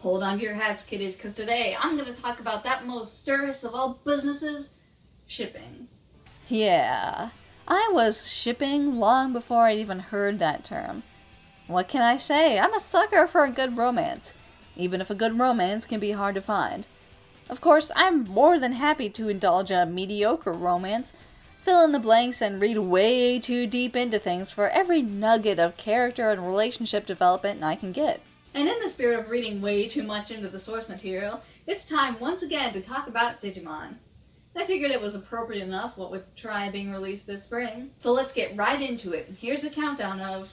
Hold on to your hats, kiddies, because today I'm going to talk about that most serious of all businesses, shipping. Yeah, I was shipping long before I'd even heard that term. What can I say? I'm a sucker for a good romance, even if a good romance can be hard to find. Of course, I'm more than happy to indulge a mediocre romance, fill in the blanks and read way too deep into things for every nugget of character and relationship development I can get. And in the spirit of reading way too much into the source material, it's time once again to talk about Digimon. I figured it was appropriate enough what with Tri being released this spring. So let's get right into it. Here's a countdown of...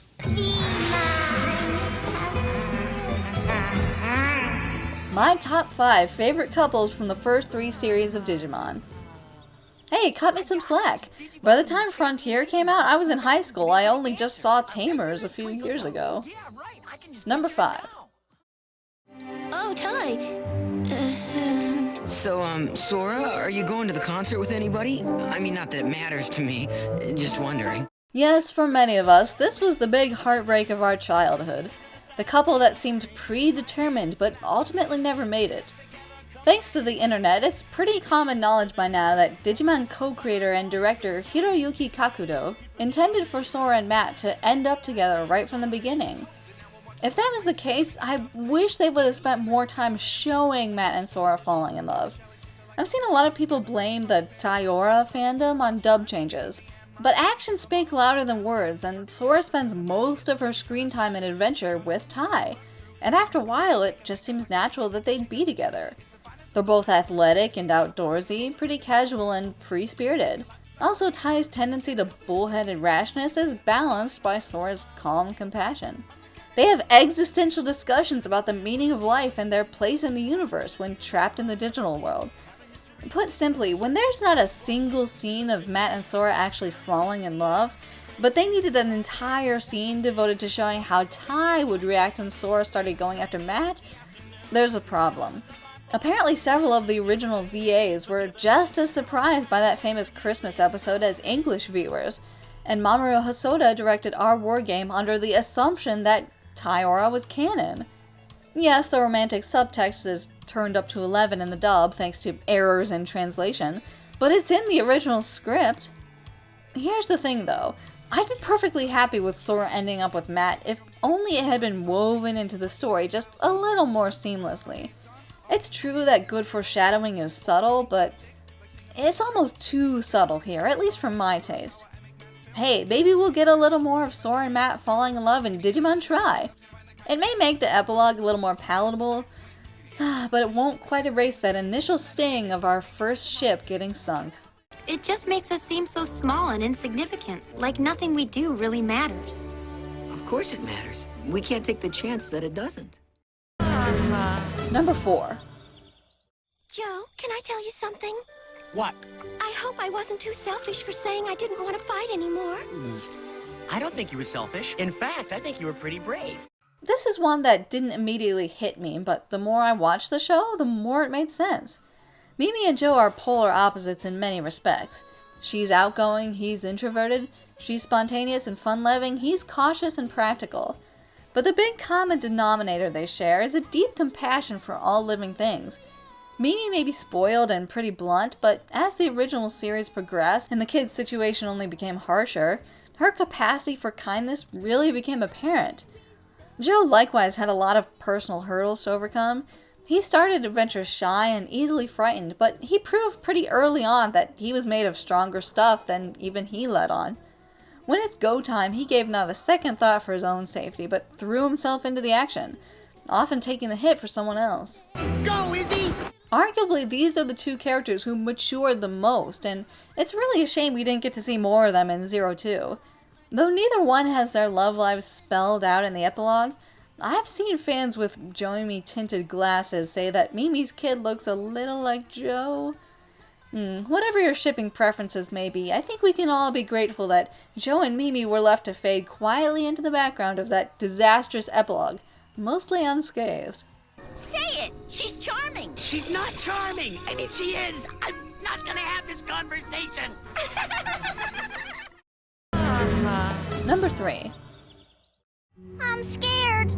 My top 5 favorite couples from the first 3 series of Digimon. Hey, cut me some slack. By the time Frontier came out, I was in high school. I only just saw Tamers a few years ago. Number 5. Oh, Ty. So, Sora, are you going to the concert with anybody? I mean, not that it matters to me, just wondering. Yes, for many of us, this was the big heartbreak of our childhood. The couple that seemed predetermined but ultimately never made it. Thanks to the internet, it's pretty common knowledge by now that Digimon co-creator and director Hiroyuki Kakudo intended for Sora and Matt to end up together right from the beginning. If that was the case, I wish they would have spent more time showing Matt and Sora falling in love. I've seen a lot of people blame the Taiora fandom on dub changes, but actions speak louder than words, and Sora spends most of her screen time in Adventure with Tai, and after a while it just seems natural that they'd be together. They're both athletic and outdoorsy, pretty casual and free-spirited. Also, Tai's tendency to bullheaded rashness is balanced by Sora's calm compassion. They have existential discussions about the meaning of life and their place in the universe when trapped in the digital world. Put simply, when there's not a single scene of Matt and Sora actually falling in love, but they needed an entire scene devoted to showing how Tai would react when Sora started going after Matt, there's a problem. Apparently several of the original VAs were just as surprised by that famous Christmas episode as English viewers, and Mamoru Hosoda directed our war game under the assumption that Taiora was canon. Yes, the romantic subtext is turned up to 11 in the dub thanks to errors in translation, but it's in the original script. Here's the thing though, I'd be perfectly happy with Sora ending up with Matt if only it had been woven into the story just a little more seamlessly. It's true that good foreshadowing is subtle, but it's almost too subtle here, at least for my taste. Hey, maybe we'll get a little more of Sora and Matt falling in love in Digimon Tri. It may make the epilogue a little more palatable, but it won't quite erase that initial sting of our first ship getting sunk. It just makes us seem so small and insignificant, like nothing we do really matters. Of course it matters. We can't take the chance that it doesn't. Number 4. Joe, can I tell you something? What? I hope I wasn't too selfish for saying I didn't want to fight anymore. I don't think you were selfish. In fact, I think you were pretty brave. This is one that didn't immediately hit me, but the more I watched the show, the more it made sense. Mimi and Joe are polar opposites in many respects. She's outgoing, he's introverted. She's spontaneous and fun-loving, he's cautious and practical. But the big common denominator they share is a deep compassion for all living things. Mimi may be spoiled and pretty blunt, but as the original series progressed and the kid's situation only became harsher, her capacity for kindness really became apparent. Joe likewise had a lot of personal hurdles to overcome. He started Adventure shy and easily frightened, but he proved pretty early on that he was made of stronger stuff than even he let on. When it's go time, he gave not a second thought for his own safety, but threw himself into the action, often taking the hit for someone else. Go, Izzy! Arguably, these are the two characters who matured the most, and it's really a shame we didn't get to see more of them in 02. Though neither one has their love lives spelled out in the epilogue, I've seen fans with Joey-tinted glasses say that Mimi's kid looks a little like Joe. Whatever your shipping preferences may be, I think we can all be grateful that Joe and Mimi were left to fade quietly into the background of that disastrous epilogue, mostly unscathed. Say it! She's charming! She's not charming! I mean, she is! I'm not gonna have this conversation! Number 3. I'm scared.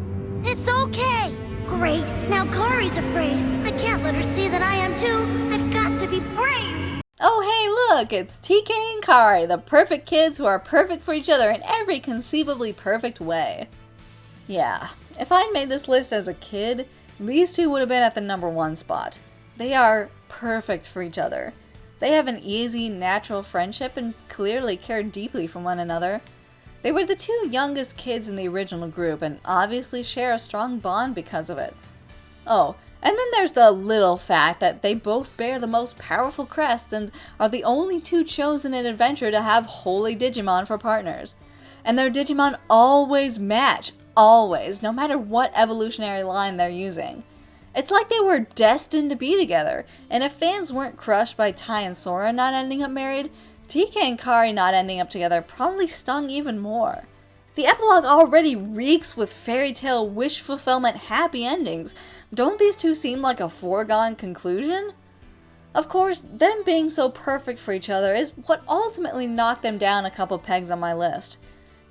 It's okay. great. Now Kari's afraid. I can't let her see that I am too. I've got to be brave. Oh hey look, it's TK and Kari, the perfect kids who are perfect for each other in every conceivably perfect way. Yeah, if I'd made this list as a kid, these two would have been at the #1 spot. They are perfect for each other. They have an easy, natural friendship and clearly care deeply for one another. They were the two youngest kids in the original group and obviously share a strong bond because of it. Oh, and then there's the little fact that they both bear the most powerful crests and are the only two chosen in Adventure to have holy Digimon for partners. And their Digimon always match, always, no matter what evolutionary line they're using. It's like they were destined to be together, and if fans weren't crushed by Tai and Sora not ending up married, TK and Kari not ending up together probably stung even more. The epilogue already reeks with fairy tale wish fulfillment happy endings. Don't these two seem like a foregone conclusion? Of course, them being so perfect for each other is what ultimately knocked them down a couple pegs on my list.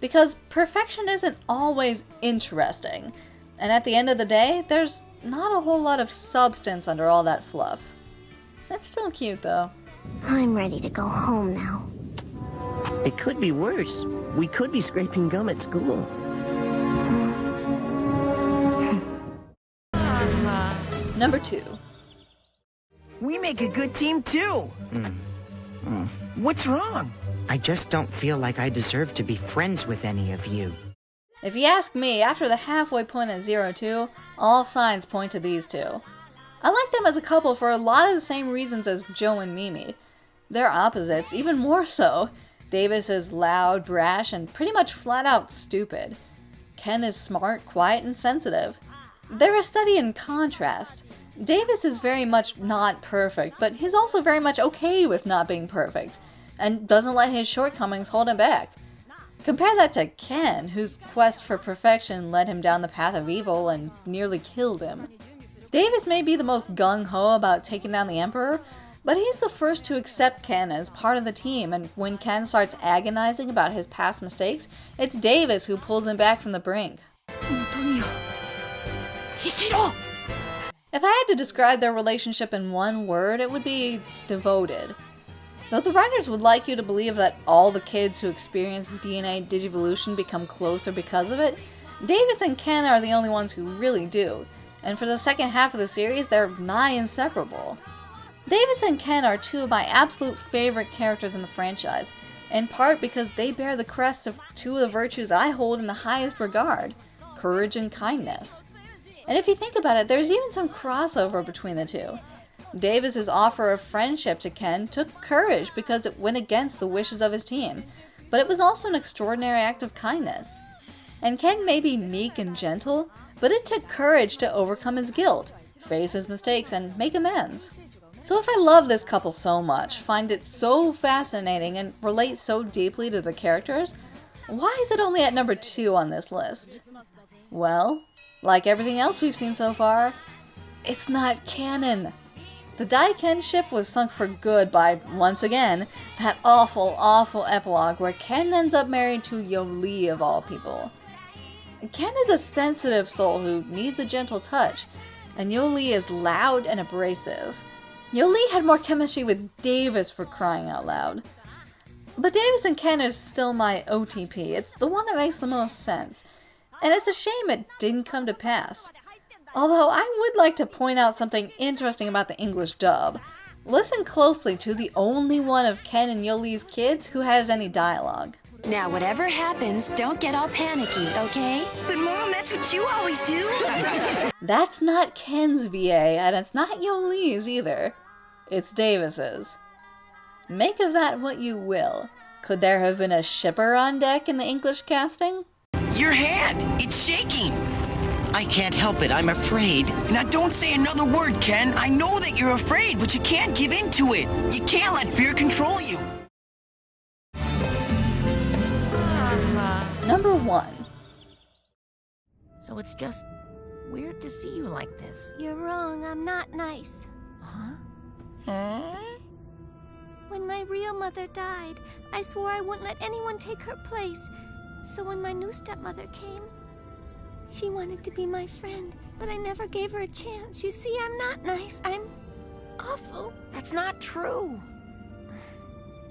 Because perfection isn't always interesting, and at the end of the day, there's not a whole lot of substance under all that fluff. That's still cute though. I'm ready to go home now. It could be worse. We could be scraping gum at school. #2. We make a good team too. What's wrong? I just don't feel like I deserve to be friends with any of you. If you ask me, after the halfway point at 02, all signs point to these two. I like them as a couple for a lot of the same reasons as Joe and Mimi. They're opposites, even more so. Davis is loud, brash, and pretty much flat out stupid. Ken is smart, quiet, and sensitive. They're a study in contrast. Davis is very much not perfect, but he's also very much okay with not being perfect, and doesn't let his shortcomings hold him back. Compare that to Ken, whose quest for perfection led him down the path of evil and nearly killed him. Davis may be the most gung-ho about taking down the Emperor, but he's the first to accept Ken as part of the team, and when Ken starts agonizing about his past mistakes, it's Davis who pulls him back from the brink. If I had to describe their relationship in one word, it would be devoted. Though the writers would like you to believe that all the kids who experience DNA digivolution become closer because of it, Davis and Ken are the only ones who really do, and for the second half of the series, they're nigh inseparable. Davis and Ken are two of my absolute favorite characters in the franchise, in part because they bear the crest of two of the virtues I hold in the highest regard, courage and kindness. And if you think about it, there's even some crossover between the two. Davis's offer of friendship to Ken took courage because it went against the wishes of his team, but it was also an extraordinary act of kindness. And Ken may be meek and gentle, but it took courage to overcome his guilt, face his mistakes, and make amends. So if I love this couple so much, find it so fascinating, and relate so deeply to the characters, why is it only at #2 on this list? Well, like everything else we've seen so far, it's not canon. The Dai-Ken ship was sunk for good by, once again, that awful, awful epilogue where Ken ends up married to Yoli of all people. Ken is a sensitive soul who needs a gentle touch, and Yoli is loud and abrasive. Yoli had more chemistry with Davis, for crying out loud. But Davis and Ken is still my OTP. It's the one that makes the most sense. And it's a shame it didn't come to pass. Although I would like to point out something interesting about the English dub. Listen closely to the only one of Ken and Yoli's kids who has any dialogue. Now, whatever happens, don't get all panicky, okay? But Mom, that's what you always do. That's not Ken's VA, and it's not Yoli's either. It's Davis's. Make of that what you will. Could there have been a shipper on deck in the English casting? Your hand, it's shaking. I can't help it, I'm afraid. Now don't say another word, Ken. I know that you're afraid, but you can't give in to it. You can't let fear control you. #1. So it's just weird to see you like this. You're wrong. I'm not nice. Huh? When my real mother died, I swore I wouldn't let anyone take her place. So when my new stepmother came, she wanted to be my friend But I never gave her a chance. You see, I'm not nice. I'm awful. That's not true.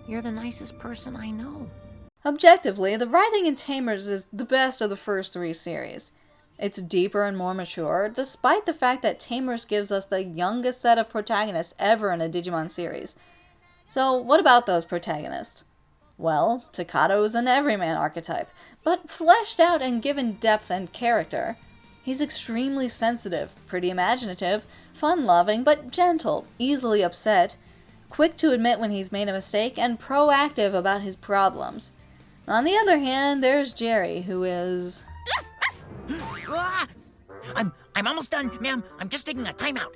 You're the nicest person I know. Objectively, the writing in Tamers is the best of the first 3 series. It's deeper and more mature, despite the fact that Tamers gives us the youngest set of protagonists ever in a Digimon series. So, what about those protagonists? Well, Takato is an everyman archetype, but fleshed out and given depth and character. He's extremely sensitive, pretty imaginative, fun-loving, but gentle, easily upset, quick to admit when he's made a mistake, and proactive about his problems. On the other hand, there's Jerry, who is... I'm almost done, ma'am. I'm just taking a timeout.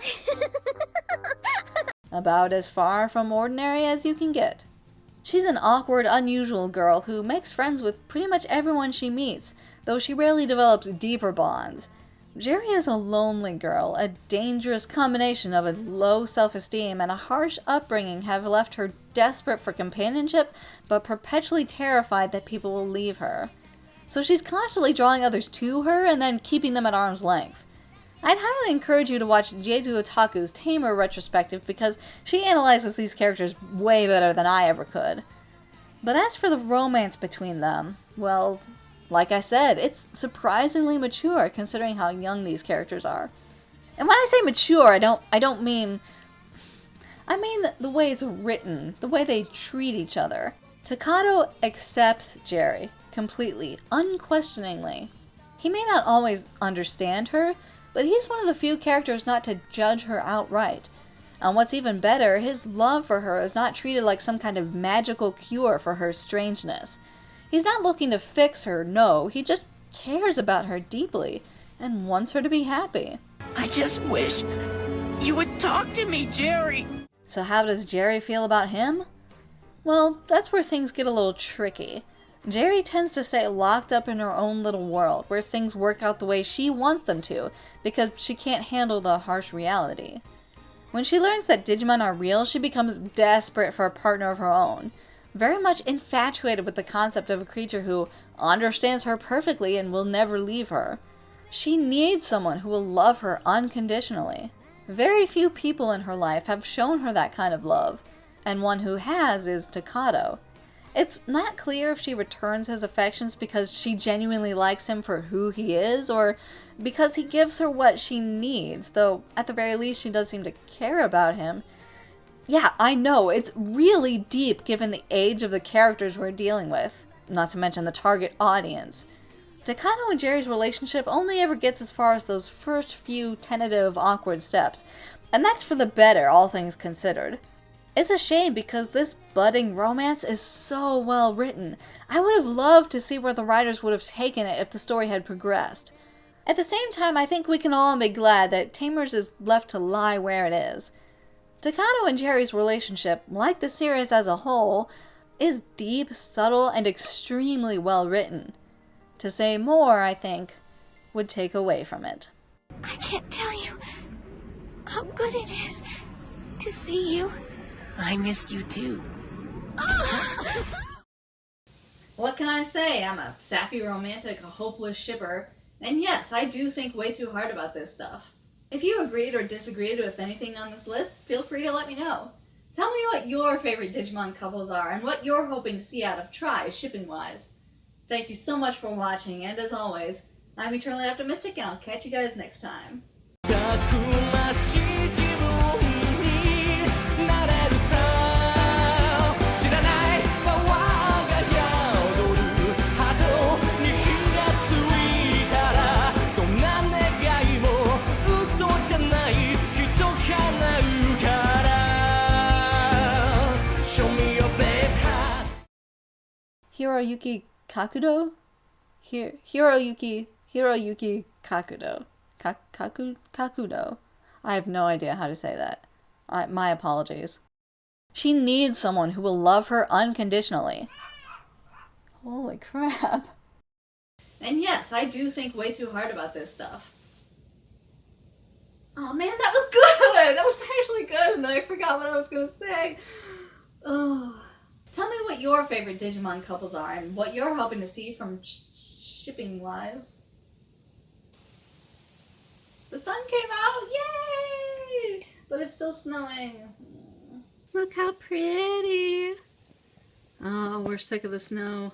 about as far from ordinary as you can get. She's an awkward, unusual girl who makes friends with pretty much everyone she meets, though she rarely develops deeper bonds. Jerry is a lonely girl. A dangerous combination of a low self-esteem and a harsh upbringing have left her desperate for companionship, but perpetually terrified that people will leave her. So she's constantly drawing others to her and then keeping them at arm's length. I'd highly encourage you to watch Jeju Otaku's Tamer retrospective because she analyzes these characters way better than I ever could. But as for the romance between them, well, like I said, it's surprisingly mature considering how young these characters are. And when I say mature, I don't mean... I mean the way it's written, the way they treat each other. Takato accepts Jerry completely, unquestioningly. He may not always understand her, but he's one of the few characters not to judge her outright. And what's even better, his love for her is not treated like some kind of magical cure for her strangeness. He's not looking to fix her, no, he just cares about her deeply and wants her to be happy. I just wish you would talk to me, Jerry. So how does Jerry feel about him? Well, that's where things get a little tricky. Jerry tends to stay locked up in her own little world, where things work out the way she wants them to, because she can't handle the harsh reality. When she learns that Digimon are real, she becomes desperate for a partner of her own, very much infatuated with the concept of a creature who understands her perfectly and will never leave her. She needs someone who will love her unconditionally. Very few people in her life have shown her that kind of love, and one who has is Takato. It's not clear if she returns his affections because she genuinely likes him for who he is, or because he gives her what she needs, though at the very least she does seem to care about him. Yeah, I know, it's really deep given the age of the characters we're dealing with, not to mention the target audience. Takato and Jerry's relationship only ever gets as far as those first few tentative, awkward steps, and that's for the better, all things considered. It's a shame because this budding romance is so well written. I would have loved to see where the writers would have taken it if the story had progressed. At the same time, I think we can all be glad that Tamers is left to lie where it is. Takato and Jerry's relationship, like the series as a whole, is deep, subtle, and extremely well written. To say more, I think, would take away from it. I can't tell you how good it is to see you. I missed you too. What can I say? I'm a sappy romantic, a hopeless shipper, and yes, I do think way too hard about this stuff. If you agreed or disagreed with anything on this list, feel free to let me know. Tell me what your favorite Digimon couples are and what you're hoping to see out of Tri, shipping-wise. Thank you so much for watching, and as always, I'm eternally optimistic, and I'll catch you guys next time. Hiroyuki Kakudo? Hiroyuki Kakudo. Kakudo. I have no idea how to say that. My apologies. She needs someone who will love her unconditionally. Holy crap. And yes, I do think way too hard about this stuff. Oh man, that was good! That was actually good, and then I forgot what I was gonna say. Oh. Tell me what your favorite Digimon couples are and what you're hoping to see from shipping-wise. sun came out! Yay! But it's still snowing. Look how pretty. Oh, we're sick of the snow.